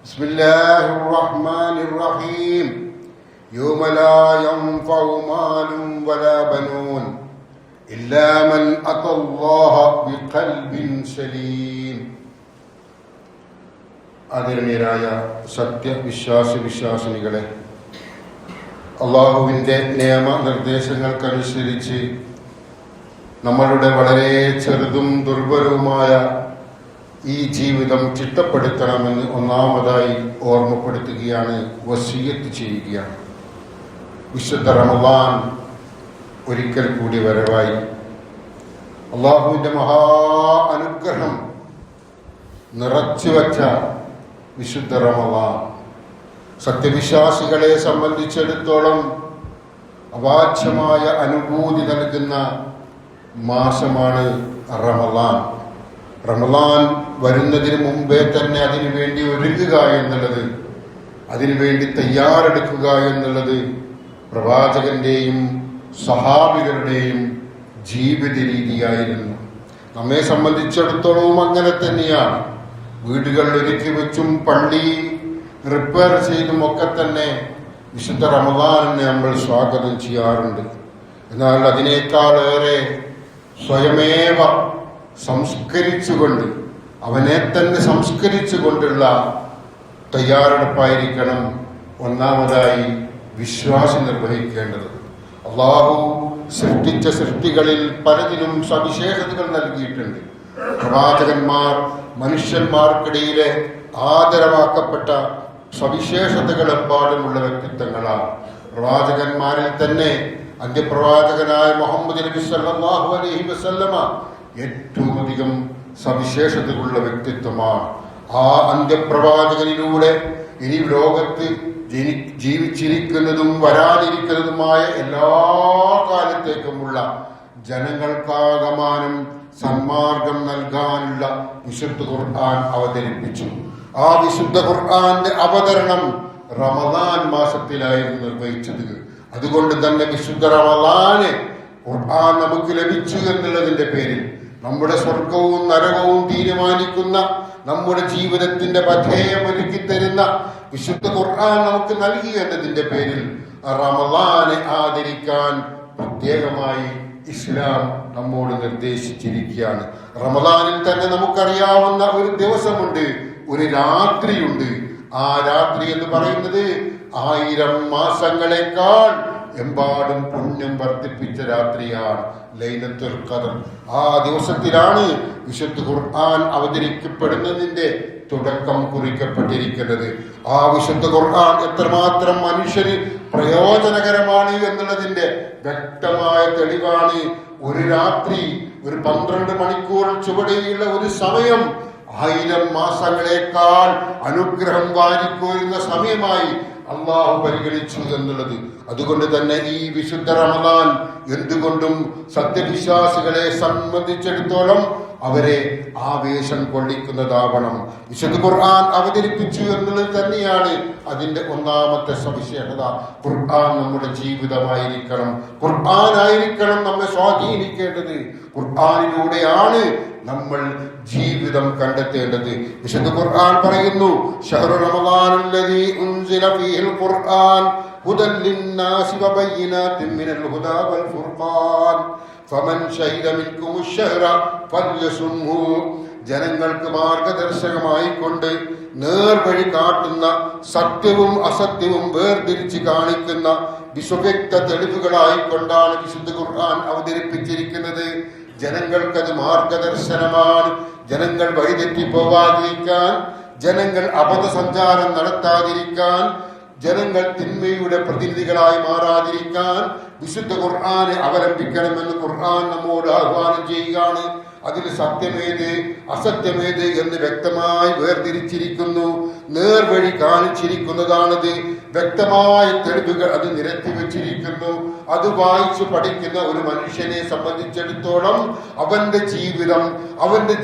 بسم الله الرحمن الرحيم يوم لا ينفع مال ولا بنون إلا من أتى الله بقلب سليم. ആദരണീയരായ സത്യവിശ്വാസികളെ, അള്ളാഹുവിൻ്റെ നിയമനിർദ്ദേശങ്ങൾക്കനുസരിച്ച് നമ്മളുടെ വളരെ ചെറുതും ദുർബലവുമായ ഈ ജീവിതം ചിട്ടപ്പെടുത്തണമെന്ന് ഒന്നാമതായി ഓർമ്മപ്പെടുത്തുകയാണ്, വസിയത്ത് ചെയ്യുകയാണ്. വിശുദ്ധ റമളാൻ ഒരിക്കൽ കൂടി വരവായി. അള്ളാഹുവിൻ്റെ മഹാ അനുഗ്രഹം നിറച്ചുവച്ച വിശുദ്ധ റമളാൻ സത്യവിശ്വാസികളെ സംബന്ധിച്ചിടത്തോളം അവാച്യമായ അനുഭൂതി നൽകുന്ന മാസമാണ് റമളാൻ. റമളാൻ വരുന്നതിന് മുമ്പേ തന്നെ അതിനുവേണ്ടി ഒരുങ്ങുക എന്നുള്ളത്, അതിനുവേണ്ടി തയ്യാറെടുക്കുക എന്നുള്ളത് പ്രവാചകന്റെയും സഹാബികളുടെയും ജീവിത രീതിയായിരുന്നു. നമ്മെ സംബന്ധിച്ചിടത്തോളവും അങ്ങനെ തന്നെയാണ്. വീടുകൾ ഒരുക്കി വെച്ചും പള്ളി റിപ്പയർ ചെയ്തും ഒക്കെ തന്നെ വിശുദ്ധ റമളാനിനെ നമ്മൾ സ്വാഗതം ചെയ്യാറുണ്ട്. എന്നാൽ അതിനേക്കാളേറെ സ്വയമേവ സംസ്കരിച്ചുകൊണ്ട്, അവനെ തന്നെ സംസ്കരിച്ചുകൊണ്ടുള്ള തയ്യാറെടുപ്പായിരിക്കണം ഒന്നാമതായി വിശ്വാസം നിർവഹിക്കേണ്ടത്. അള്ളാഹു സൃഷ്ടിച്ച സൃഷ്ടികളിൽ പലതിനും സവിശേഷതകൾ നൽകിയിട്ടുണ്ട്. പ്രവാചകന്മാർ മനുഷ്യന്മാർക്കിടയിലെ ആദരവാക്കപ്പെട്ട സവിശേഷതകൾ എമ്പാടുമുള്ള വ്യക്തിത്വങ്ങളാണ്. പ്രവാചകന്മാരിൽ തന്നെ അന്ത്യപ്രവാചകനായ മുഹമ്മദ് നബി സല്ലല്ലാഹു അലൈഹി വസല്ലമ ഏറ്റവും അധികം സവിശേഷതകളുള്ള വ്യക്തിത്വമാണ്. ആ അന്ത്യപ്രവാചകനിലൂടെ ഇനി ലോകത്ത് ജീവിച്ചിരിക്കുന്നതും വരാനിരിക്കുന്നതുമായ എല്ലാ കാലത്തേക്കുമുള്ള ജനങ്ങൾക്കാകമാനം സന്മാർഗം നൽകാനുള്ള വിശുദ്ധ ഖുർആൻ അവതരിപ്പിച്ചു. ആ വിശുദ്ധ ഖുർആന്റെ അവതരണം റമളാൻ മാസത്തിലായിരുന്നു നിർവഹിച്ചത്. അതുകൊണ്ട് തന്നെ വിശുദ്ധ റമളാന് ഖുർആൻ നമുക്ക് ലഭിച്ചു എന്നുള്ളതിന്റെ പേരിൽ നമ്മുടെ സ്വർഗവും നരകവും തീരുമാനിക്കുന്ന, നമ്മുടെ ജീവിതത്തിന്റെ പഥേയം ഒരുക്കി തരുന്ന വിശുദ്ധ ഖുർആൻ നമുക്ക് നൽകി എന്നതിന്റെ പേരിൽ റമളാനെ ആദരിക്കാൻ പ്രത്യേകമായി ഇസ്ലാം നമ്മോട് നിർദ്ദേശിച്ചിരിക്കുകയാണ്. റമളാനിൽ തന്നെ നമുക്കറിയാവുന്ന ഒരു ദിവസമുണ്ട്, ഒരു രാത്രിയുണ്ട്. ആ രാത്രി എന്ന് പറയുന്നത് 1000 മാസങ്ങളെക്കാൾ എമ്പാടും പുണ്യം വർദ്ധിപ്പിച്ച രാത്രിയാണ് ലൈലത്തുൽ ഖദർ. ആ ദിവസത്തിലാണ് വിശുദ്ധ ഖുർആൻ അവതരിക്കപ്പെടുന്നതിന്റെ തുടക്കം കുറിക്കപ്പെട്ടിരിക്കുന്നത്. ആ വിശുദ്ധ ഖുർആൻ എത്രമാത്രം മനുഷ്യന് പ്രയോജനകരമാണ് എന്നുള്ളതിന്റെ വ്യക്തമായ തെളിവാണ് ഒരു രാത്രി, ഒരു 12 മണിക്കൂർ ചുവടെയുള്ള ഒരു സമയം 1000 മാസങ്ങളെക്കാൾ അനുഗ്രഹം വാരിക്കോരുന്ന സമയമായി അള്ളാഹു പരിഗണിച്ചു എന്നുള്ളത്. അതുകൊണ്ട് തന്നെ ഈ വിശുദ്ധ റമളാൻ എന്തുകൊണ്ടും സത്യവിശ്വാസികളെ സംബന്ധിച്ചിടത്തോളം അവരെ ആവേശം കൊള്ളിക്കുന്നതാവണം. വിശുദ്ധ ഖുർആൻ അവതരിപ്പിച്ചു എന്നുള്ളത് തന്നെയാണ് അതിന്റെ ഒന്നാമത്തെ സവിശേഷത. ഖുർആൻ നമ്മുടെ ജീവിതമായിരിക്കണം, ഖുർആനായിരിക്കണം നമ്മെ സ്വാധീനിക്കേണ്ടത്. ഖുർആനിലൂടെയാണ് നമ്മൾ ജീവിതം കണ്ടെത്തേണ്ടത്. വിശുദ്ധ ഖുർആൻ പറയുന്നു, ശഹ്റു റമളാനുല്ലദീ ഉൻസില ഫീഹിൽ ഖുർആൻ ഹുദൻ ലിന്നാസി വബയ്യിനാതിൻ മിനൽ ഹുദാ വൽ ഫുർഖാൻ ഫമൻ ശഹിദ മിൻകുമുശ് ശഹ്റ ഫൽയസുംഹു. ജനങ്ങൾക്ക് മാർഗദർശകമായി കൊണ്ട് നേർവഴി കാട്ടുന്ന, സത്യവും അസത്യവും വേർതിരിച്ച് കാണിക്കുന്ന വിശ്വവ്യക്ത തെളിവുകളായി കൊണ്ടാണ് വിശുദ്ധ ഖുർആൻ അവതരിപ്പിച്ചിരിക്കുന്നത്. ജനങ്ങൾക്കത് മാർഗദർശനമാണ്. ജനങ്ങൾ വഴിതെറ്റി പോവാതിരിക്കാൻ, ജനങ്ങൾ അബദ്ധസഞ്ചാരം നടത്താതിരിക്കാൻ, ജനങ്ങൾ തിന്മയുടെ പ്രതിനിധികളായി മാറാതിരിക്കാൻ വിശുദ്ധ ഖുർആനെ അവലംബിക്കണമെന്ന് ഖുർആൻ നമ്മോട് ആഹ്വാനം ചെയ്യുകയാണ്. അതിൽ സത്യമേത് അസത്യമേത് എന്ന് വ്യക്തമായി വേർതിരിച്ചിരിക്കുന്നു. നേർവഴി കാണിച്ചിരിക്കുന്നതാണത്. വ്യക്തമായ തെളിവുകൾ അത് നിരത്തി വെച്ചിരിക്കുന്നു. അത് വായിച്ചു പഠിക്കുന്ന ഒരു മനുഷ്യനെ സംബന്ധിച്ചിടത്തോളം അവന്റെ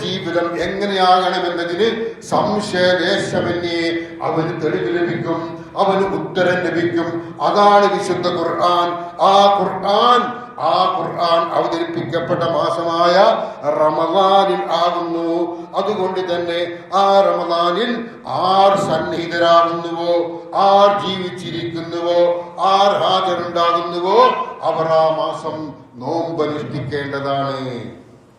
ജീവിതം എങ്ങനെയാകണമെന്നതിന് സംശയലേശമന്യേ അവന് തെളിവ് ലഭിക്കും, അവന് ഉത്തരം ലഭിക്കും. അതാണ് വിശുദ്ധ ഖുർആൻ. ആ ഖുർആൻ ആ ഖുർആൻ അവതരിപ്പിക്കപ്പെട്ട മാസമായ റമദാനിൽ ആകുന്നു. അതുകൊണ്ട് തന്നെ ആ റമദാനിൽ ആർ സന്നിഹിതരാകുന്നുവോ, ആർ ജീവിച്ചിരിക്കുന്നുവോ, ആർ ഹാജരുണ്ടാകുന്നുവോ അവർ ആ മാസം നോമ്പനുഷ്ഠിക്കേണ്ടതാണ്.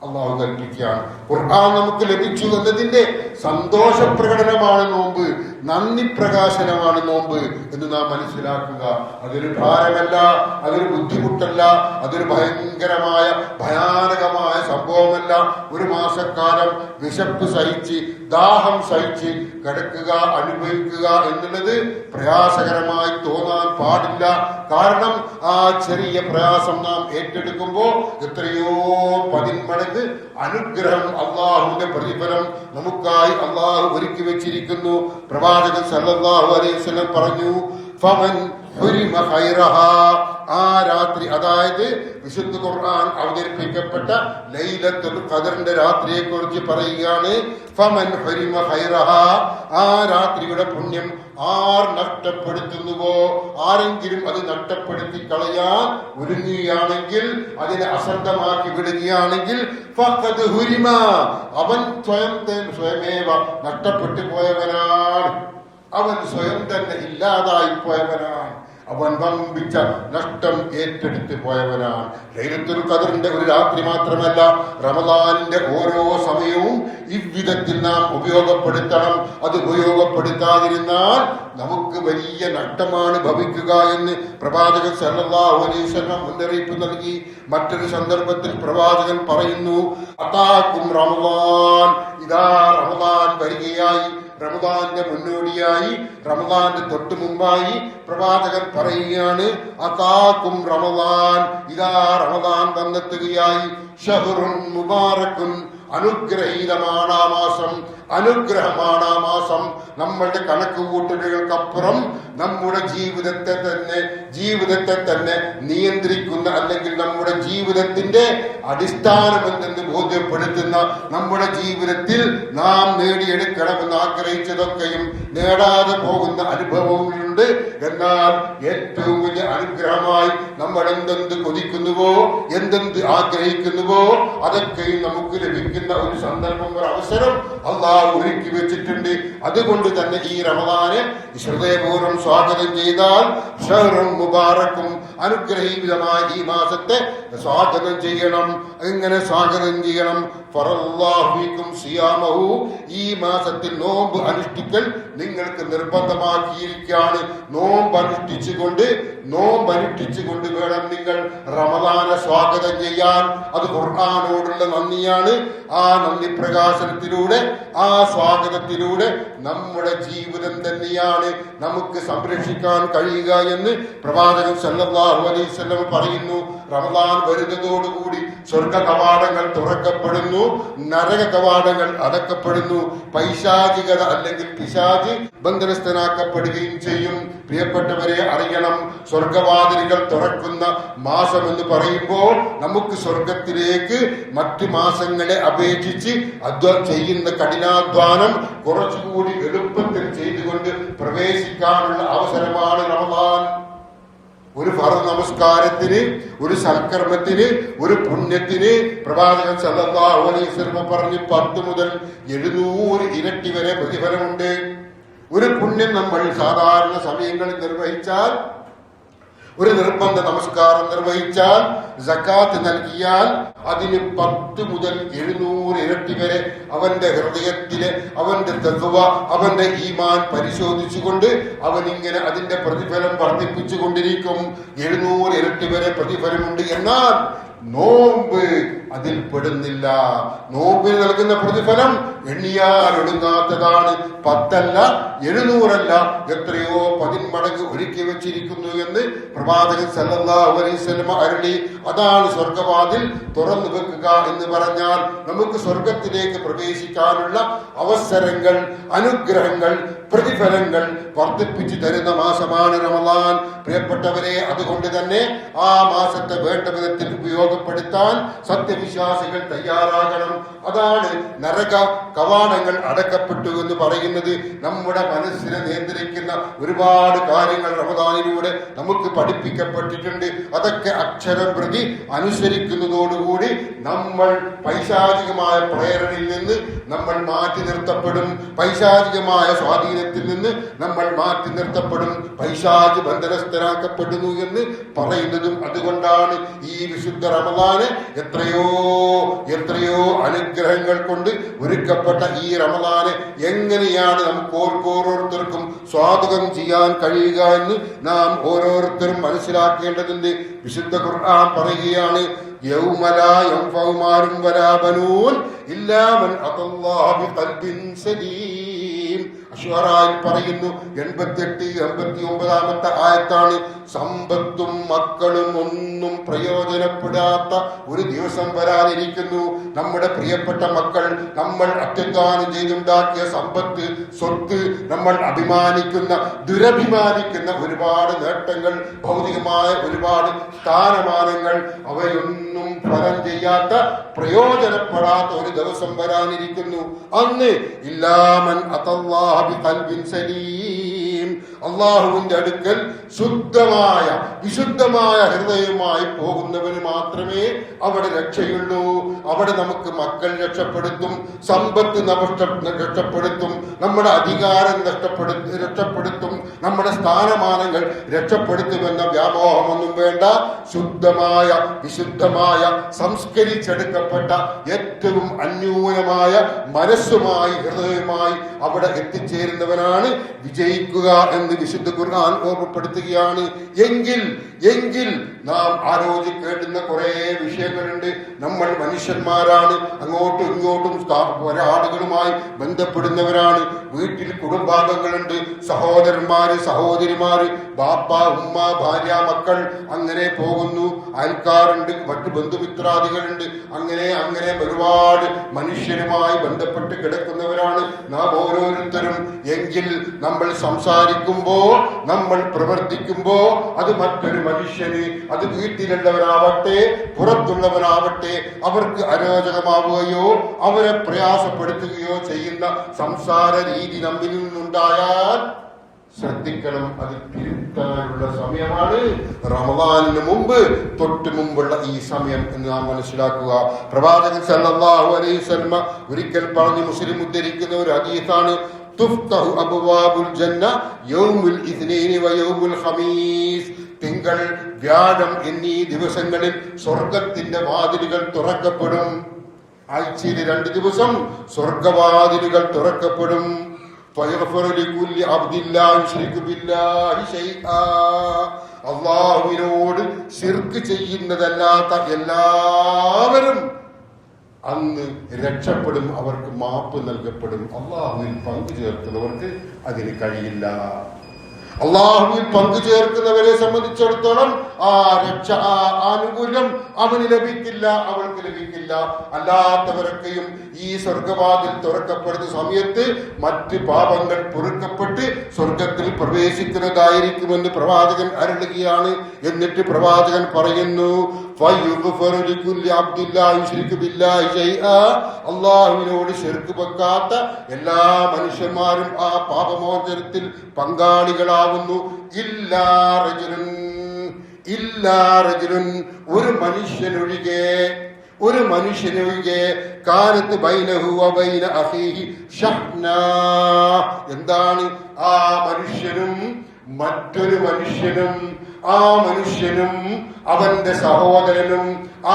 അള്ളാഹു കൽപ്പിക്കുകയാണ്. ഖുർആൻ നമുക്ക് ലഭിച്ചു എന്നതിന്റെ സന്തോഷ പ്രകടനമാണ് നോമ്പ്, നന്ദി പ്രകാശനമാണ് നോമ്പ് എന്ന് നാം മനസ്സിലാക്കുക. അതൊരു ഭാരമല്ല, അതൊരു ബുദ്ധിമുട്ടല്ല, അതൊരു ഭയങ്കരമായ ഭയാനകമായ സംഭവമല്ല. ഒരു മാസക്കാലം വിശപ്പ് സഹിച്ച് ദാഹം സഹിച്ച് കിടക്കുക, അനുഭവിക്കുക എന്നുള്ളത് പ്രയാസകരമായി തോന്നാൻ പാടില്ല. കാരണം ആ ചെറിയ പ്രയാസം നാം ഏറ്റെടുക്കുമ്പോൾ എത്രയോ 10 മടങ്ങ് അനുഗ്രഹം, അള്ളാഹുവിന്റെ പ്രതിഫലം നമുക്കായി അള്ളാഹു ഒരുക്കി വെച്ചിരിക്കുന്നു. പ്രവാചകൻ സല്ലല്ലാഹു അലൈഹി വസല്ലം പറഞ്ഞു, ഫമൻ ഹുരിമ ഖൈറഹാ, ആ രാത്രി, അതായത് വിശുദ്ധ ഖുർആൻ അവതരിപ്പിക്കപ്പെട്ട ലൈലത്തുൽ ഖദറിന്റെ രാത്രിയെ കുറിച്ച് പറയുകയാണ്. ഫമൻ ഹുരിമ ഖൈറഹാ, ആ രാത്രിയുടെ പുണ്യം ആർ നഷ്ടപ്പെടുത്തുന്നുവോ, ആരെങ്കിലും അത് നഷ്ടപ്പെടുത്തി കളയാൻ ഒരുങ്ങുകയാണെങ്കിൽ, അതിനെ അശ്രദ്ധമാക്കി വിടുകയാണെങ്കിൽ, ഫഖദ് ഹുരിമ, അവൻ സ്വയമേവ നഷ്ടപ്പെട്ടു പോയവനാണ്, അവൻ സ്വയം തന്നെ ഇല്ലാതായി പോയവനാണ്, അവൻ വമ്പിച്ച നഷ്ടം ഏറ്റെടുത്ത് പോയവനാണ്. ലൈലത്തുൽ ഖദറിന്റെ ഒരു രാത്രി മാത്രമല്ല, റമദാനിന്റെ ഓരോ സമയവും ഇவ்விധത്തിൽ നാം ഉപയോഗപ്പെടുത്തണം. അത് ഉപയോഗപ്പെടുത്താതിരുന്നാൽ നമുക്ക് വലിയ നഷ്ടമാണ് ഭവിക്കുക എന്ന് പ്രവാചകൻ സല്ലല്ലാഹു അലൈഹി വസല്ലം മുന്നറിയിപ്പ് നൽകി. മറ്റൊരു സന്ദർഭത്തിൽ പ്രവാചകൻ പറയുന്നു, അതാകും റമദാൻ, ഇതാ റമദാൻ വരികയായി. റമദാന്റെ മുന്നോടിയായി, റമദാന്റെ തൊട്ടു മുമ്പായി പ്രവാചകൻ പറയുകയാണ്, അതാകും റമദാൻ, ഇതാ റമദാൻ വന്നെത്തുകയായി. ഷഹ്റുൻ മുബാറക്കുൻ, അനുഗ്രഹീതമാണ് ആ മാസം, അനുഗ്രഹമാണ് ആ മാസം. നമ്മളുടെ കണക്കുകൂട്ടലുകൾക്കപ്പുറം നമ്മുടെ ജീവിതത്തെ തന്നെ നിയന്ത്രിക്കുന്ന, അല്ലെങ്കിൽ നമ്മുടെ ജീവിതത്തിന്റെ അടിസ്ഥാനം എന്തെന്ന് ബോധ്യപ്പെടുത്തുന്ന, നമ്മുടെ ജീവിതത്തിൽ നാം നേടിയെടുക്കണമെന്ന് ആഗ്രഹിച്ചതൊക്കെയും നേടാതെ പോകുന്ന അനുഭവങ്ങളുണ്ട്. എന്നാൽ ഏറ്റവും വലിയ അനുഗ്രഹമായി നമ്മൾ എന്തെന്ത് കൊതിക്കുന്നുവോ, എന്തെന്ത് ആഗ്രഹിക്കുന്നുവോ അതൊക്കെയും നമുക്ക് ലഭിക്കുന്ന ഒരു സന്ദർഭം, ഒരു അവസരം അള്ളാഹു ഒരുക്കി വെച്ചിട്ടുണ്ട്. അതുകൊണ്ട് തന്നെ ഈ റമദാനെ ഹൃദയപൂർവ്വം സ്വാഗതം ചെയ്താൽ, ഷഹ്റുൻ മുബാറക്കും, അനുഗ്രഹീതമായ ഈ മാസത്തെ സ്വാഗതം ചെയ്യണം. എങ്ങനെ സ്വാഗതം ചെയ്യണം? ഫറല്ലാഹു ഫീകും സിയാമഹു, ഈ മാസത്തിൽ നോമ്പ് അനുഷ്ഠിക്കൽ നിങ്ങൾക്ക് നിർബന്ധമാക്കിയിരിക്കുകയാണ്. നോമ്പ് അനുഷ്ഠിച്ചുകൊണ്ട് വേണം നിങ്ങൾ റമദാനെ സ്വാഗതം ചെയ്യാൻ. അത് ഖുർആനോടുള്ള നന്ദിയാണ്. ആ നന്ദി പ്രകാശനത്തിലൂടെ, ആ സ്വാഗതത്തിലൂടെ നമ്മുടെ ജീവിതം തന്നെയാണ് നമുക്ക് സംരക്ഷിക്കാൻ കഴിയുക എന്ന് പ്രവാചകൻ സല്ലല്ലാഹു അലൈഹി വസല്ലം പറയുന്നു. റമദാൻ വരുന്നതോടുകൂടി സ്വർഗ കവാടങ്ങൾ തുറക്കപ്പെടുന്നു, നരക കവാടങ്ങൾ അടക്കപ്പെടുന്നു, പൈശാചികത അല്ലെങ്കിൽ പിശാച് ബന്ധനസ്ഥനാക്കപ്പെടുകയും ചെയ്യും. പ്രിയപ്പെട്ടവരെ അറിയണം, സ്വർഗവാതിലുകൾ തുറക്കുന്ന മാസം എന്ന് പറയുമ്പോൾ നമുക്ക് സ്വർഗത്തിലേക്ക് മറ്റു മാസങ്ങളെ അപേക്ഷിച്ച് ചെയ്യുന്ന കഠിനാധ്വാനം കുറച്ചുകൂടി എളുപ്പത്തിൽ ചെയ്തുകൊണ്ട് പ്രവേശിക്കാനുള്ള അവസരമാണ് റമദാൻ. ഒരു ഫർദ് നമസ്കാരത്തിന്, ഒരു സൽക്കർമ്മത്തിന്, ഒരു പുണ്യത്തിന് പ്രവാചകൻ സല്ലല്ലാഹു അലൈഹി വസല്ലം പറഞ്ഞു 10 മുതൽ 700 ഇരട്ടി വരെ പ്രതിഫലമുണ്ട്. ഒരു പുണ്യം നമ്മൾ സാധാരണ സമയങ്ങളിൽ നിർവഹിച്ചാൽ, ഒരു നിർബന്ധ നമസ്കാരം നിർവഹിച്ചാൽ, സക്കാത്ത് നൽകിയാൽ അതിന് 10 മുതൽ 700 ഇരട്ടി വരെ അവന്റെ ഹൃദയത്തിലെ അവന്റെ തഖ്വ, അവന്റെ ഈമാൻ പരിശോധിച്ചുകൊണ്ട് അവൻ ഇങ്ങനെ അതിന്റെ പ്രതിഫലം വർദ്ധിപ്പിച്ചുകൊണ്ടിരിക്കും. 700 ഇരട്ടി വരെ പ്രതിഫലമുണ്ട്. എന്നാൽ നോമ്പ് അതിൽ പെടുന്നില്ല. നോമ്പിന് നൽകുന്ന പ്രതിഫലം എണ്ണിയാൽ ഒടുങ്ങാത്തതാണ്. 10 അല്ല, 700 അല്ല, എത്രയോ 10 മടങ്ങ് ഒരുക്കി വെച്ചിരിക്കുന്നു എന്ന് പ്രവാചകൻ സല്ലല്ലാഹു അലൈഹി വസല്ലം അരുളി. അതാണ് സ്വർഗവാതിൽ തുറന്നു വെക്കുക എന്ന് പറഞ്ഞാൽ നമുക്ക് സ്വർഗത്തിലേക്ക് പ്രവേശിക്കാനുള്ള അവസരങ്ങൾ, അനുഗ്രഹങ്ങൾ പ്രതിഫലങ്ങൾ വർദ്ധിപ്പിച്ചു തരുന്ന മാസമാണ് റമദാൻ. പ്രിയപ്പെട്ടവരെ, അതുകൊണ്ട് തന്നെ ആ മാസത്തെ വേണ്ട വിധത്തിൽ ഉപയോഗപ്പെടുത്താൻ സത്യവിശ്വാസികൾ തയ്യാറാകണം. അതാണ് നരക കവാടങ്ങൾ അടക്കപ്പെട്ടു എന്ന് പറയുന്നത്. നമ്മുടെ മനസ്സിനെ നിയന്ത്രിക്കുന്ന ഒരുപാട് കാര്യങ്ങൾ റമദാനിലൂടെ നമുക്ക് പഠിപ്പിക്കപ്പെട്ടിട്ടുണ്ട്. അതൊക്കെ അക്ഷരം പ്രതി അനുസരിക്കുന്നതോടുകൂടി നമ്മൾ പൈശാചികമായ പ്രേരണയിൽ നിന്ന് നമ്മൾ മാറ്റി നിർത്തപ്പെടും. പൈശാചികമായ സ്വാധീനത്തിൽ നിന്ന് നമ്മൾ മാറ്റി നിർത്തപ്പെടും. പൈശാചി ബന്ധനസ്ഥരാക്കപ്പെടുന്നു എന്ന് പറയുന്നതും അതുകൊണ്ടാണ്. ഈ വിശുദ്ധ റമദാന് എത്രയോ എത്രയോ അനുഗ്രഹങ്ങൾ കൊണ്ട് ഒരുക്കപ്പെട്ട ഈ റമദാന് എങ്ങനെയാണ് നമുക്ക് ഓരോരുത്തർക്കും സ്വാഗതം ചെയ്യാൻ കഴിയുക എന്ന് നാം ഓരോരുത്തരും മനസ്സിലാക്കേണ്ടതുണ്ട്. വിശുദ്ധ ഖുർആൻ പറയുകയാണ്, യൗമ ലാ യൻഫഉ മാലുൻ വലാ ബനൂൻ ഇല്ലാ മൻ അത്തല്ലാഹ ബിഖൽബിൻ സലീം. അശ്വറായിൽ പറയുന്നു, 88-89 ആയത്താണ്. സമ്പത്തും മക്കളും ഒന്നും പ്രയോജനപ്പെടാത്ത ഒരു ദിവസം വരാനിരിക്കുന്നു. നമ്മുടെ പ്രിയപ്പെട്ട മക്കൾ, നമ്മൾ അത്യധ്വാനം ചെയ്തുണ്ടാക്കിയ സമ്പത്ത്, സ്വത്ത്, നമ്മൾ അഭിമാനിക്കുന്ന ദുരഭിമാനിക്കുന്ന ഒരുപാട് നേട്ടങ്ങൾ, ഭൗതികമായ ഒരുപാട് സ്ഥാനമാനങ്ങൾ, അവയൊന്നും ഫലം ചെയ്യാത്ത പ്രയോജനപ്പെടാത്ത ഒരു ദിവസം വരാനിരിക്കുന്നു. അന്ന് ഇല്ലാമൻ അത്തല്ലാഹ ബിഖൽബിൻ സലീം, അള്ളാഹുവിന്റെ അടുക്കൽ ശുദ്ധമായ വിശുദ്ധമായ ഹൃദയമായി പോകുന്നവന് മാത്രമേ അവിടെ രക്ഷയുള്ളൂ. അവിടെ നമുക്ക് മക്കൾ രക്ഷപ്പെടുത്തും, സമ്പത്ത് രക്ഷപ്പെടുത്തും, നമ്മുടെ അധികാരം രക്ഷപ്പെടുത്തും, നമ്മുടെ സ്ഥാനമാനങ്ങൾ രക്ഷപ്പെടുത്തുമെന്ന വ്യാമോഹമൊന്നും വേണ്ട. ശുദ്ധമായ വിശുദ്ധമായ സംസ്കരിച്ചെടുക്കപ്പെട്ട ഏറ്റവും അന്യൂനമായ മനസ്സുമായി ഹൃദയമായി അവിടെ എത്തിച്ചേരുന്നവനാണ് വിജയിക്കുക എന്ന് വിശുദ്ധ ഖുർആൻ ഓർമ്മപ്പെടുത്തുകയാണ്. എങ്കിൽ നാം ആലോചിക്കേണ്ടുന്ന കുറെ വിഷയങ്ങളുണ്ട്. നമ്മൾ മനുഷ്യന്മാരാണ്, അങ്ങോട്ടും ഇങ്ങോട്ടും ഒരാളുകളുമായി ബന്ധപ്പെടുന്നവരാണ്. വീട്ടിൽ കുടുംബാംഗങ്ങളുണ്ട്, സഹോദരന്മാര്, സഹോദരിമാര്, ബാപ്പ, ഉമ്മ, ഭാര്യ, മക്കൾ, അങ്ങനെ പോകുന്നു. അയൽക്കാരുണ്ട്, മറ്റു ബന്ധുമിത്രാദികളുണ്ട്. അങ്ങനെ ഒരുപാട് മനുഷ്യരുമായി ബന്ധപ്പെട്ട് കിടക്കുന്നവരാണ് നാം ഓരോരുത്തരും. എങ്കിൽ നമ്മൾ സംസാരിക്കുമ്പോ, നമ്മൾ പ്രവർത്തിക്കുമ്പോ, അത് മറ്റൊരു മനുഷ്യന്, അത് വീട്ടിലുള്ളവരാവട്ടെ പുറത്തുള്ളവരാവട്ടെ, അവർക്ക് അരോചകമാവുകയോ അവരെ പ്രയാസപ്പെടുത്തുകയോ ചെയ്യുന്ന സംസാര രീതി നമ്മിൽ നിന്നുണ്ടായാൽ ശ്രദ്ധിക്കണം. അത് തിരുത്താനുള്ള സമയമാണ് റമദാനിന് തൊട്ട് മുമ്പുള്ള ഈ സമയം എന്ന് നാം മനസ്സിലാക്കുക. പ്രവാചകൻ സല്ലല്ലാഹു അലൈഹി വസല്ലം ഒരിക്കൽ പറഞ്ഞു, മുസ്ലിം ഉദ്ധരിക്കുന്ന ഒരു ഹദീസാണ്, തുഫ്തഹു അബ്വാബുൽ ജന്ന യൗമുൽ ഇത്നൈനി വ യൗമുൽ ഖമീസ്. തിങ്കൾ, വ്യാഴം എന്നീ ദിവസങ്ങളിൽ സ്വർഗത്തിന്റെ വാതിലുകൾ തുറക്കപ്പെടും. ആഴ്ചയിൽ 2 ദിവസം സ്വർഗവാതിലുകൾ തുറക്കപ്പെടും. അള്ളാഹുവിനോട് ശിർക്ക് ചെയ്യുന്നതല്ലാത്ത എല്ലാവരും അന്ന് രക്ഷപ്പെടും, അവർക്ക് മാപ്പ് നൽകപ്പെടും. അള്ളാഹുവിൽ പങ്കു ചേർക്കുന്നവർക്ക് അതിന് കഴിയില്ല. അള്ളാഹുവിൽ പങ്കു ചേർക്കുന്നവരെ സംബന്ധിച്ചിടത്തോളം ആ രക്ഷ, ആ ആനുകൂല്യം അവന് ലഭിക്കില്ല, അവൾക്ക് ലഭിക്കില്ല. അല്ലാത്തവരൊക്കെയും ഈ സ്വർഗവാതിൽ തുറക്കപ്പെടുന്ന സമയത്ത് മറ്റ് പാപങ്ങൾ പൊറുക്കപ്പെട്ട് സ്വർഗത്തിൽ പ്രവേശിക്കുന്നതായിരിക്കുമെന്ന് പ്രവാചകൻ അരുളുകയാണ്. എന്നിട്ട് പ്രവാചകൻ പറയുന്നു, അള്ളാഹുവിനോട് ശിർക്ക് വെക്കാത്ത എല്ലാ മനുഷ്യന്മാരും ആ പാപമോചനത്തിൽ പങ്കാളികളാവുന്നു. ഇല്ലാ റജുലുൻ, ഒരു മനുഷ്യനൊഴികെ കാനത്ത് ബൈനഹു വ ബൈന അഖീഹി ഷഹ്നാ. എന്താണ്? ആ മനുഷ്യനും മറ്റൊരു മനുഷ്യനും, ആ മനുഷ്യനും അവന്റെ സഹോദരനും,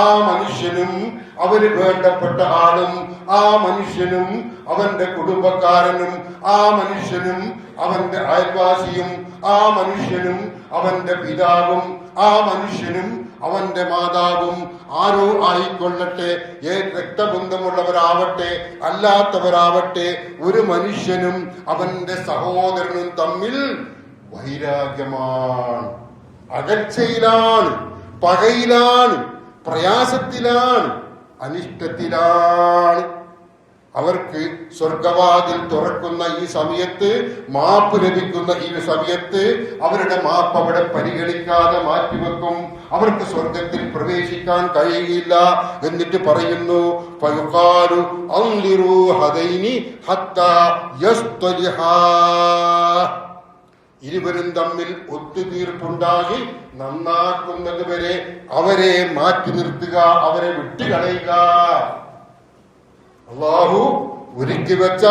ആ മനുഷ്യനും അവന് വേണ്ടപ്പെട്ട ആളും, ആ മനുഷ്യനും അവന്റെ കുടുംബക്കാരനും, ആ മനുഷ്യനും അവന്റെ അയൽവാസിയും, ആ മനുഷ്യനും അവന്റെ പിതാവും, ആ മനുഷ്യനും അവന്റെ മാതാവും, ആരോ ആയിക്കൊള്ളട്ടെ, രക്തബന്ധമുള്ളവരാവട്ടെ അല്ലാത്തവരാവട്ടെ, ഒരു മനുഷ്യനും അവന്റെ സഹോദരനും തമ്മിൽ വൈരാഗ്യമാണ്, അകൽച്ചയിലാണ്, പകയിലാണ്, പ്രയാസത്തിലാണ്, അനിഷ്ടത്തിലാണ്. അവർക്ക് സ്വർഗവാതിൽ തുറക്കുന്ന ഈ സമയത്ത്, മാപ്പ് ലഭിക്കുന്ന ഈ സമയത്ത് അവരുടെ മാപ്പ് അവിടെ പരിഗണിക്കാതെ മാറ്റിവെക്കും. അവർക്ക് സ്വർഗത്തിൽ പ്രവേശിക്കാൻ കഴിയില്ല. എന്നിട്ട് പറയുന്നു, ഫയുഖാലു അൻലിറൂ ഹദൈനി ഹത്താ യസ്തലിഹാ. ഇരുവരും തമ്മിൽ ഒത്തുതീർപ്പുണ്ടാകി നന്നാക്കുന്നത് വരെ അവരെ മാറ്റി നിർത്തുക, അവരെ വിട്ടുകളയുക. അല്ലാഹു ഒരുക്കി വെച്ച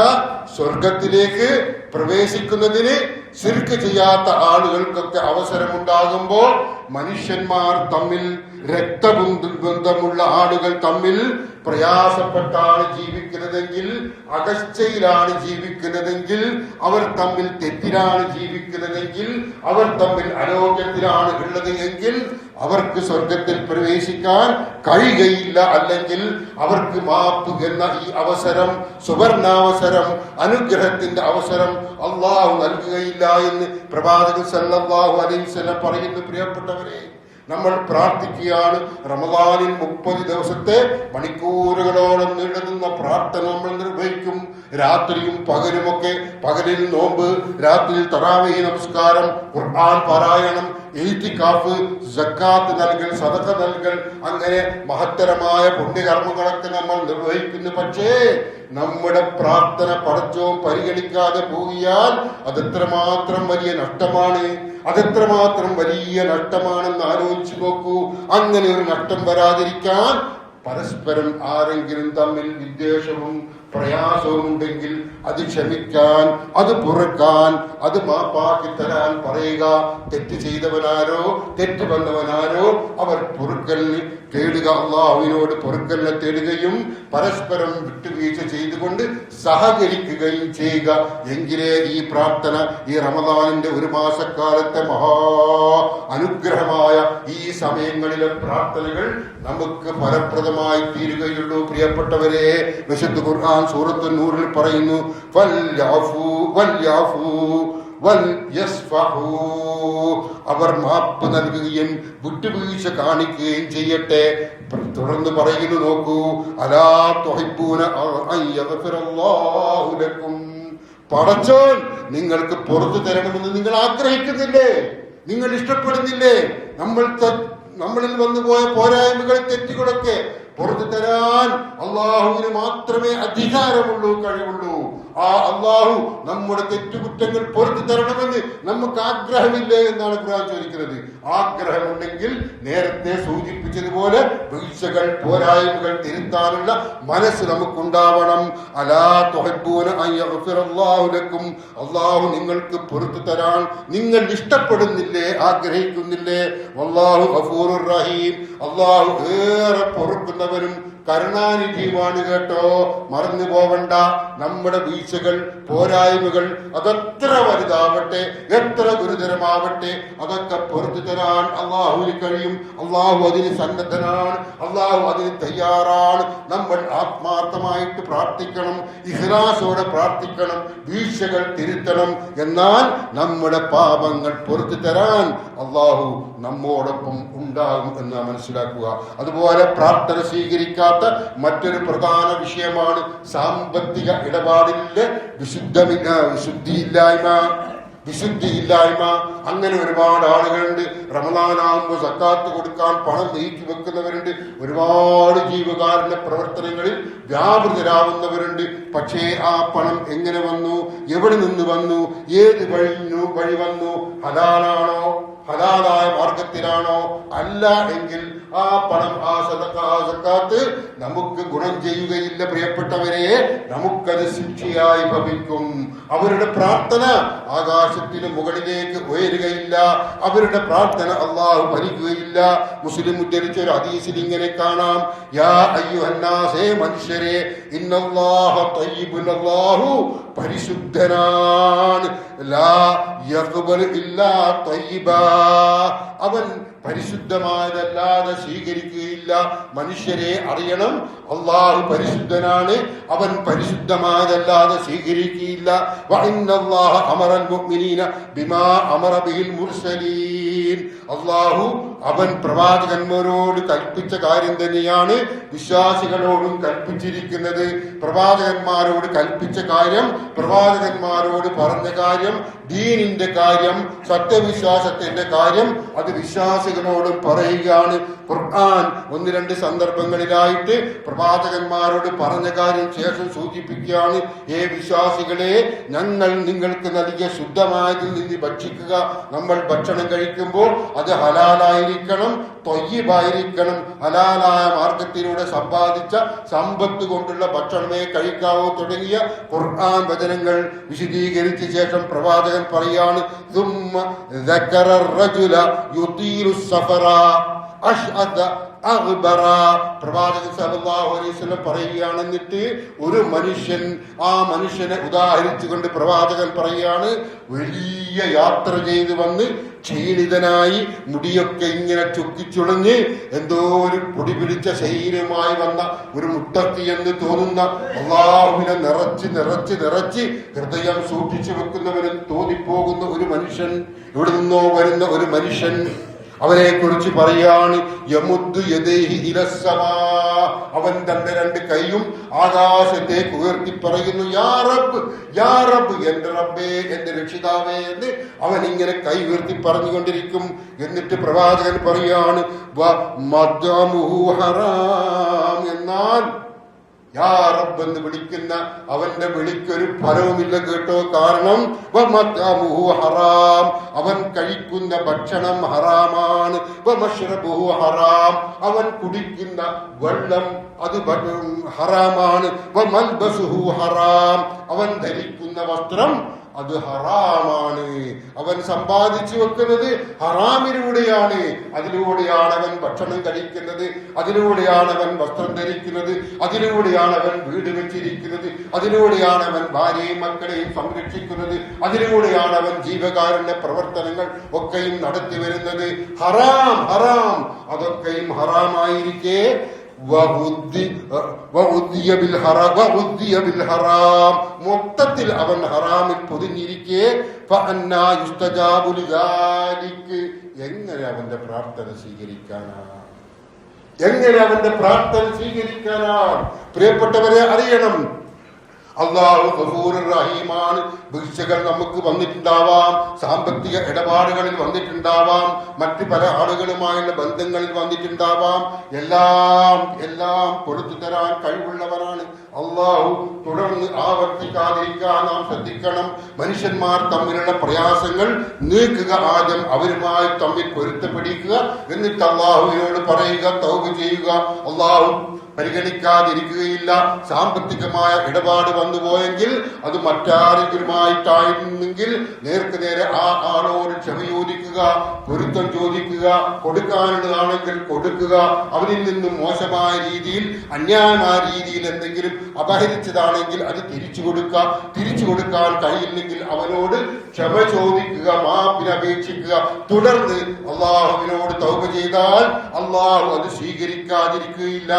സ്വർഗത്തിലേക്ക് പ്രവേശിക്കുന്നതിന് ശിർക്ക് ചെയ്യാത്ത ആളുകൾക്കൊക്കെ അവസരമുണ്ടാകുമ്പോൾ മനുഷ്യന്മാർ തമ്മിൽ, രക്തബന്ധമുള്ള ആളുകൾ തമ്മിൽ പ്രയാസപ്പെട്ടാണ് ജീവിക്കുന്നതെങ്കിൽ, അകൽച്ചയിലാണ് ജീവിക്കുന്നതെങ്കിൽ, അവർ തമ്മിൽ തെറ്റിലാണ് ജീവിക്കുന്നതെങ്കിൽ, അവർ തമ്മിൽ അരോഗ്യത്തിലാണ് ഉള്ളത് എങ്കിൽ അവർക്ക് സ്വർഗത്തിൽ പ്രവേശിക്കാൻ കഴിയുകയില്ല. അല്ലെങ്കിൽ അവർക്ക് മാപ്പ് എന്ന ഈ അവസരം, സുവർണാവസരം, അനുഗ്രഹത്തിന്റെ അവസരം അള്ളാഹു നൽകുകയില്ല എന്ന് പ്രവാചകൻ സല്ലല്ലാഹു അലൈഹി വസല്ലം പറയുന്നു. പ്രിയപ്പെട്ടവരെ, നമ്മൾ പ്രാർത്ഥിക്കുകയാണ്. റമദാനിൽ 30 ദിവസത്തെ മണിക്കൂറുകളോളം നീണ്ടുനിന്ന പ്രാർത്ഥന നമ്മൾ നിർവഹിക്കും. രാത്രിയും പകലുമൊക്കെ, പകലിൽ നോമ്പ്, രാത്രിയിൽ തറാവീഹ് നമസ്കാരം, ഖുർആൻ പാരായണം, ഇഅ്തികാഫ്, സക്കാത്ത് നൽകൽ, സദഖ നൽകൽ, അങ്ങനെ മഹത്തരമായ പുണ്യകർമ്മങ്ങളൊക്കെ നമ്മൾ നിർവഹിക്കുന്നു. പക്ഷേ നമ്മുടെ പ്രാർത്ഥന പടച്ചോൻ പരിഗണിക്കാതെ പോയാൽ അതെത്രമാത്രം വലിയ നഷ്ടമാണ്, അതെത്രമാത്രം വലിയ നഷ്ടമാണെന്ന് ആലോചിച്ചു നോക്കൂ. അങ്ങനെ ഒരു നഷ്ടം വരാതിരിക്കാൻ പരസ്പരം ആരെങ്കിലും തമ്മിൽ വിദ്വേഷവും പ്രയാസവും ഉണ്ടെങ്കിൽ അത് ക്ഷമിക്കാൻ, അത് പൊറുക്കാൻ, അത് മാപ്പാക്കി തരാൻ പറയുക. തെറ്റ് ചെയ്തവനാരോ തെറ്റ് വന്നവനാരോ അവർ പൊറുക്കലിന് തേടുക, അള്ളാഹുവിനോട് പൊറുക്കലിനെ തേടുകയും പരസ്പരം വിട്ടുവീഴ്ച ചെയ്തുകൊണ്ട് സഹകരിക്കുകയും ചെയ്യുക. എങ്കിലേ ഈ പ്രാർത്ഥന, ഈ റമദാനിന്റെ ഒരു മാസക്കാലത്തെ മഹാ അനുഗ്രഹമായ ഈ സമയങ്ങളിലെ പ്രാർത്ഥനകൾ നമുക്ക് ഫലപ്രദമായി തീരുകയുള്ളൂ. പ്രിയപ്പെട്ടവരെ, വിശുദ്ധ ഖുർആൻ സൂറത്തുൻ നൂറിൽ പറയുന്നു, അവർ മാപ്പ് നൽകുകയും വിട്ടുവീഴ്ച കാണിക്കുകയും ചെയ്യട്ടെ. തുടർന്ന് പറയുന്നു, നോക്കൂ, അലാ തുഹിബ്ബൂന അൻ യഗ്ഫിറല്ലാഹു ലക്കും. പടച്ചോൻ നിങ്ങൾക്ക് പുറത്തു തരണമെന്ന് നിങ്ങൾ ആഗ്രഹിക്കുന്നില്ലേ? നിങ്ങൾ ഇഷ്ടപ്പെടുന്നില്ലേ? നമ്മളിൽ വന്നുപോയ പോരായ്മകൾ, തെറ്റുകളൊക്കെ പുറത്തു തരാൻ അള്ളാഹുവിന് മാത്രമേ അധികാരമുള്ളൂ, കഴിവുള്ളൂ. ആ അള്ളാഹു നമ്മുടെ തെറ്റുകുറ്റങ്ങൾ പുറത്തു തരണമെന്ന് നമുക്ക് ആഗ്രഹമില്ലേ എന്നാണ് ഖുർആൻ ചോദിക്കുന്നത്. ആഗ്രഹമുണ്ടെങ്കിൽ നേരത്തെ സൂചിപ്പിച്ചതുപോലെ വീഴ്ചകൾ, പോരായ്മകൾ തിരുത്താനുള്ള മനസ്സ് നമുക്കുണ്ടാവണം. അലാ തുഹിബ്ബൂന അൻ യഗ്ഫിറല്ലാഹു ലക്കും. അള്ളാഹു നിങ്ങൾക്ക് പുറത്തു തരാൻ നിങ്ങൾ ഇഷ്ടപ്പെടുന്നില്ലേ, ആഗ്രഹിക്കുന്നില്ലേ? വല്ലാഹു ഗഫൂറുർ റഹീം. അള്ളാഹു ഏറെ പൊറുക്കുന്നവരും കരുണാനിധിയുമാണ് കേട്ടോ. മറന്നു പോവണ്ട. നമ്മുടെ വീഴ്ചകൾ, പോരായ്മകൾ അതെത്ര വലുതാവട്ടെ, എത്ര ഗുരുതരമാവട്ടെ, അതൊക്കെ പുറത്തു തരാൻ അള്ളാഹുവിന് കഴിയും. അള്ളാഹു അതിന് സന്നദ്ധനാണ്, അള്ളാഹു അതിന് തയ്യാറാണ്. നമ്മൾ ആത്മാർത്ഥമായിട്ട് പ്രാർത്ഥിക്കണം, ഇഖ്ലാസോടെ പ്രാർത്ഥിക്കണം, വീഴ്ചകൾ തിരുത്തണം. എന്നാൽ നമ്മുടെ പാപങ്ങൾ പുറത്തു തരാൻ അള്ളാഹു നമ്മോടൊപ്പം ഉണ്ടാകും എന്ന് മനസ്സിലാക്കുക. അതുപോലെ പ്രാർത്ഥന സ്വീകരിക്കാത്ത മറ്റൊരു പ്രധാന വിഷയമാണ് സാമ്പത്തിക ഇടപാടിലെ വിശുദ്ധിയില്ലായ്മ. അങ്ങനെ ഒരുപാട് ആളുകളുണ്ട്. റമദാനാകുമ്പോൾ സക്കാത്ത് കൊടുക്കാൻ പണം നീക്കി വെക്കുന്നവരുണ്ട്. ഒരുപാട് ജീവകാരുണ്യ പ്രവർത്തനങ്ങളിൽ വ്യാപൃതരാവുന്നവരുണ്ട്. പക്ഷേ ആ പണം എങ്ങനെ വന്നു, എവിടെ നിന്ന് വന്നു, ഏത് വഴി വന്നു? ഹലാലാണോ, ഹലാലായ മാർഗത്തിലാണോ? അല്ല എങ്കിൽ ആ പണം, ആ സക്കാത്ത് നമുക്ക് ഗുണം ചെയ്യുകയില്ല. പ്രിയപ്പെട്ടവരെ, നമുക്കത് ശിക്ഷയായി ഭവിക്കും. അവരുടെ പ്രാർത്ഥന ആകാശത്തിന് മുകളിലേക്ക് ഉയരുകയില്ല. അവരുടെ പ്രാർത്ഥന അള്ളാഹു ഭരിക്കുകയില്ല. മുസ്ലിം ഉദ്ധരിച്ച ഒരു ഹദീസിൽ ഇങ്ങനെ കാണാം, യാ അയ്യുഹന്നാസേ, മനുഷ്യരെ, ഇന്നല്ലാഹ തയ്യിബുൻ, അല്ലാഹു പരിശുദ്ധനാണ്. ലാ യഖ്ബലു ഇല്ലാ തയ്യിബാ, അവൻ പരിശുദ്ധമായതല്ലാതെ സ്വീകരിക്കുകയില്ല. മനുഷ്യരെ അറിയണം, അള്ളാഹു പരിശുദ്ധനാണ്, അവൻ പരിശുദ്ധമായതല്ലാതെ സ്വീകരിക്കുകയില്ല. വഇന്നല്ലാഹ അമറൽ മുഅ്മിനീന ബിമാ അമറ ബിഹിൽ മുർസലീൻ, അള്ളാഹു അവൻ പ്രവാചകന്മാരോട് കൽപ്പിച്ച കാര്യം തന്നെയാണ് വിശ്വാസികളോടും കൽപ്പിച്ചിരിക്കുന്നത്. പ്രവാചകന്മാരോട് കൽപ്പിച്ച കാര്യം, പ്രവാചകന്മാരോട് പറഞ്ഞ കാര്യം, ദീനിന്റെ കാര്യം, സത്യവിശ്വാസത്തിന്റെ കാര്യം, അത് വിശ്വാസികളോടും പറയുകയാണ്. ഖുർആൻ 1-2 സന്ദർഭങ്ങളിലായിട്ട് പ്രവാചകന്മാരോട് പറഞ്ഞ കാര്യം ശേഷം സൂചിപ്പിക്കുകയാണ്. വിശ്വാസികളെ, ഞങ്ങൾ നിങ്ങൾക്ക് നൽകിയ ശുദ്ധമായതിൽ നിന്ന് ഭക്ഷിക്കുക. നമ്മൾ ഭക്ഷണം കഴിക്കുമ്പോൾ അത് ഹലാലായിരിക്കണം, ത്വയ്യിബായിരിക്കണം. ഹലാലായ മാർഗത്തിലൂടെ സമ്പാദിച്ച സമ്പത്ത് കൊണ്ടുള്ള ഭക്ഷണമേ കഴിക്കാവൂ തുടങ്ങിയ ഖുർആൻ വചനങ്ങൾ വിശദീകരിച്ച ശേഷം പ്രവാചകൻ പറയാണ്, ثم ذكر الرجل يطيل السفر أشعث أغبر. പ്രവാചകൻ സല്ലല്ലാഹു അലൈഹി വസല്ലം പറയുകയാണ്, എന്നിട്ട് ഒരു മനുഷ്യൻ, ആ മനുഷ്യനെ ഉദാഹരിച്ചുകൊണ്ട് പ്രവാചകൻ പറയാണ്, വലിയ യാത്ര ചെയ്ത് വന്ന് ക്ഷീണിതനായി മുടിയൊക്കെ ഇങ്ങനെ ചുക്കിച്ചുളഞ്ഞ് എന്തോ ഒരു പൊടി പിടിച്ച ശരീരമായി വന്ന ഒരു മുട്ടത്തി എന്ന് തോന്നുന്ന, അല്ലാഹുവിനെ നിറച്ച് നിറച്ച് നിറച്ച് ഹൃദയം സൂക്ഷിച്ചു വെക്കുന്നവന് തോന്നിപ്പോകുന്ന ഒരു മനുഷ്യൻ, ഇവിടെ നിന്നോ വരുന്ന ഒരു മനുഷ്യൻ, അവനെ കുറിച്ച് പറയാണ്, യമുദ്ദു യദൈഹി ഇലസ്സമാ, അവൻ തന്റെ 2 കൈയും ആകാശത്തേക്ക് ഉയർത്തി പറയുന്നു, യാ റബ്ബ് യാ റബ്ബ്, എന്റെ റബ്ബേ, എന്റെ രക്ഷിതാവേ എന്ന് അവൻ ഇങ്ങനെ കൈ ഉയർത്തി പറഞ്ഞുകൊണ്ടിരിക്കും. എന്നിട്ട് പ്രവാചകൻ പറയാണ്, വമദ്അമുഹു ഹറാം, എന്നാൽ യാ റബ്ബ് എന്ന് വിളിക്കുന്ന അവന്റെ വിളിക്കൊരു ഫലവുമില്ല കേട്ടോ. കാരണം വമദ്അമുഹു ഹറാം, അവൻ കഴിക്കുന്ന ഭക്ഷണം ഹറാമാണ്. വമശ്റബുഹു ഹറാം, അവൻ കുടിക്കുന്ന വെള്ളം അത് ഹറാമാണ്. വമൽബസുഹു ഹറാം, അവൻ ധരിക്കുന്ന വസ്ത്രം അത് ഹറാമാണ്. അവൻ സമ്പാദിച്ചു വെക്കുന്നത് ഹറാമിലൂടെയാണ്. അതിലൂടെയാണ് അവൻ ഭക്ഷണം കഴിക്കുന്നത്, അതിലൂടെയാണ് അവൻ വസ്ത്രം ധരിക്കുന്നത്, അതിലൂടെയാണ് അവൻ വീട് വെച്ചിരിക്കുന്നത്, അതിലൂടെയാണ് അവൻ ഭാര്യയും മക്കളെയും സംരക്ഷിക്കുന്നത്, അതിലൂടെയാണ് അവൻ ജീവകാരുണ്യ പ്രവർത്തനങ്ങൾ ഒക്കെയും നടത്തി വരുന്നത്. ഹറാം ഹറാം, അതൊക്കെയും ഹറാമായിരിക്കെ മൊത്തത്തിൽ അവൻ ഹറാമിൽ പൊതിഞ്ഞിരിക്കെ എങ്ങനെ അവന്റെ പ്രാർത്ഥന സ്വീകരിക്കാനാണ്? എങ്ങനെ അവന്റെ പ്രാർത്ഥന സ്വീകരിക്കാനാണ്? പ്രിയപ്പെട്ടവരെ, അറിയണം, അല്ലാഹു ഗഫൂറുർ റഹീമാണ്. വീഴ്ചകൾ നമുക്ക് വന്നിട്ടുണ്ടാവാം, സാമ്പത്തിക ഇടപാടുകളിൽ വന്നിട്ടുണ്ടാവാം, മറ്റു പല ആളുകളുമായുള്ള ബന്ധങ്ങളിൽ വന്നിട്ടുണ്ടാവാം. എല്ലാം എല്ലാം കൊടുത്തു തരാൻ കഴിവുള്ളവരാണ് അല്ലാഹു. തുടർന്ന് ആവർത്തിക്കാതിരിക്കാൻ നാം ശ്രദ്ധിക്കണം. മനുഷ്യന്മാർ തമ്മിലുള്ള പ്രയാസങ്ങൾ നീക്കുക, ആദ്യം അവരുമായി തമ്മിൽ പൊരുത്തപ്പെടിക്കുക, എന്നിട്ട് അല്ലാഹുവിനോട് പറയുക, തൗബ ചെയ്യുക. അല്ലാഹു പരിഗണിക്കാതിരിക്കുകയില്ല. സാമ്പത്തികമായ ഇടപാട് വന്നുപോയെങ്കിൽ അത് മറ്റാരെങ്കിലുമായിട്ടായിരുന്നെങ്കിൽ നേർക്ക് നേരെ ആ ആളോട് ക്ഷമ ചോദിക്കുക, പൊരുത്തം ചോദിക്കുക, കൊടുക്കാനുള്ളതാണെങ്കിൽ കൊടുക്കുക. അവനിൽ നിന്നും മോശമായ രീതിയിൽ, അന്യായമായ രീതിയിൽ എന്തെങ്കിലും അപഹരിച്ചതാണെങ്കിൽ അത് തിരിച്ചു കൊടുക്കുക. തിരിച്ചു കൊടുക്കാൻ കഴിയില്ലെങ്കിൽ അവനോട് ക്ഷമ ചോദിക്കുക, മാപ്പിന് അപേക്ഷിക്കുക. തുടർന്ന് അള്ളാഹുവിനോട് തൗബ ചെയ്താൽ അള്ളാഹു അത് സ്വീകരിക്കാതിരിക്കുകയില്ല.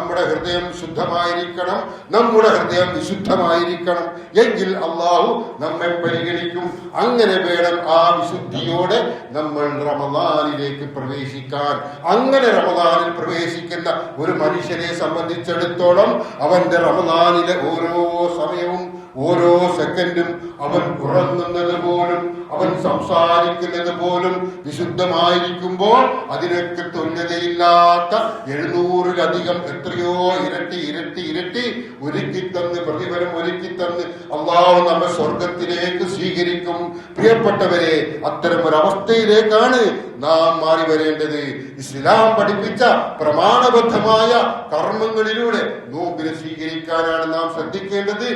നമ്മുടെ ഹൃദയം ശുദ്ധമായിരിക്കണം, നമ്മുടെ ഹൃദയം വിശുദ്ധമായിരിക്കണം. എങ്കിൽ അള്ളാഹു നമ്മെ പരിഗണിക്കും. അങ്ങനെ വേണം ആ വിശുദ്ധിയോടെ നമ്മൾ റമദാനിലേക്ക് പ്രവേശിക്കാൻ. അങ്ങനെ റമദാനിൽ പ്രവേശിക്കുന്ന ഒരു മനുഷ്യനെ സംബന്ധിച്ചിടത്തോളം അവന്റെ റമദാനിലെ ഓരോ സമയവും, ഓരോ സെക്കൻഡും അവൻ ഉറങ്ങുന്നത് പോലും, അവൻ സംസാരിക്കുന്നത് പോലും വിശുദ്ധമായിരിക്കുമ്പോൾ അതിനൊക്കെ തുല്യതയില്ലാത്ത 700-ലധികം എത്രയോ ഇരട്ടി ഇരട്ടി ഇരട്ടി ഒരുക്കിത്തന്ന്, പ്രതിഫലം ഒരുക്കിത്തന്ന് അള്ളാഹു നമ്മെ സ്വർഗത്തിലേക്ക് സ്വീകരിക്കും. പ്രിയപ്പെട്ടവരെ, അത്തരം ഒരവസ്ഥയിലേക്കാണ് നാം മാറി വരേണ്ടത്. ഇസ്ലാം പഠിപ്പിച്ച പ്രമാണബദ്ധമായ കർമ്മങ്ങളിലൂടെ നോമ്പിനെ സ്വീകരിക്കാനാണ് നാം ശ്രദ്ധിക്കേണ്ടത്.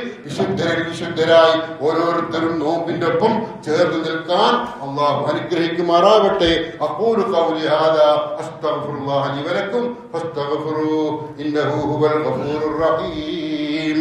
വിശുദ്ധരായി ഓരോരുത്തരും നോമ്പിന്റെ ഒപ്പം ചേർന്ന് നിൽക്കാൻ അള്ളാഹു അനുഗ്രഹിക്കുമാറാവട്ടെ. അഖൂലു ഖൗലി ഹാദാ അസ്തഗ്ഫിറുല്ലാഹ ലി വലക്കും ഫസ്തഗ്ഫിറൂഹു ഇന്നഹു ഹുവൽ ഗഫൂറുർ റഹീം.